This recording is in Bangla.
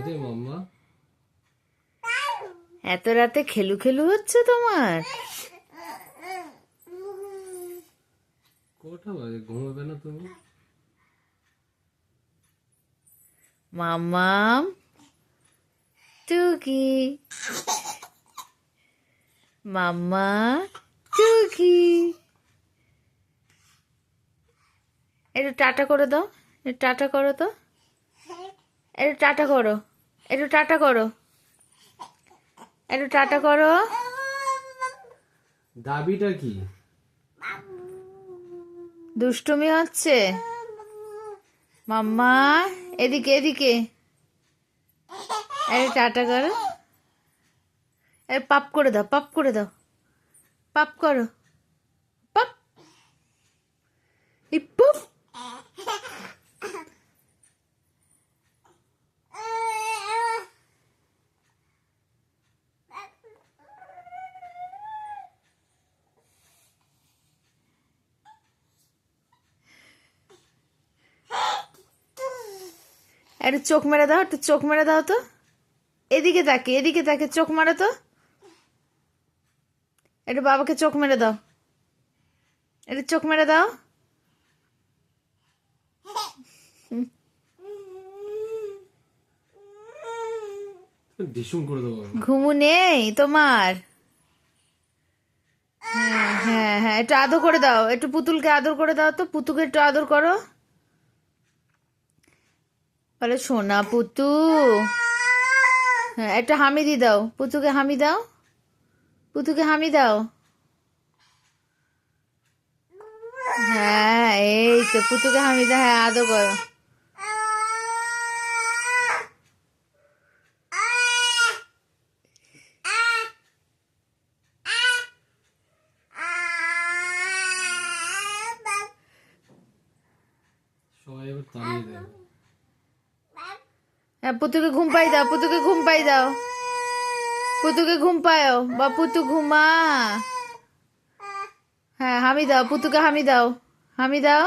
দে মাম্মা। এত রাতে খেলু খেলু হচ্ছে তোমার? কটা বাজে, ঘুমাবে না তুমি? মাম্মাম টুকি, মাম্মা টুকি, একটু টাটা করে দাও, একটু টাটা করো তো, একটু টাটা করো, একটু টাটা করো, একটু টাটা করো। দাবিটা কি? দুষ্টুমি হচ্ছে। মাম্মা এদিকে এদিকে, একটু টাটা করো, পাপ করে দাও, পাপ করে দাও, পাপ করো, পাপ, ইপ্পু। একটু চোখ মেরে দাও, একটু চোখ মেরে দাও তো, এদিকে তাকে, এদিকে তাকে চোখ মারো তো, একটু বাবাকে চোখ মেরে দাও, একটু চোখ মেরে দাও। ঢিসুম করে দেবো। ঘুমু নেই তোমার? হ্যাঁ হ্যাঁ হ্যাঁ, একটু আদর করে দাও, একটু পুতুলকে আদর করে দাও তো, পুতুকে একটু আদর করো, বলে সোনা পুতু। হ্যাঁ, একটা হামি দি দাও, পুতুকে হামি দাও, পুতুকে হামি দাও। হ্যাঁ এই তো, পুতুকে হামি দাও, হ্যাঁ আদর করো। সবাই এবার তাড়িয়ে দেবে। হ্যাঁ পুতুকে ঘুম পাই দাও, পুতুকে ঘুম পাই দাও, পুতুকে ঘুম পাও বা পুতু ঘুমা। হ্যাঁ হামি দাও, পুতুকে হামি দাও, হামি দাও।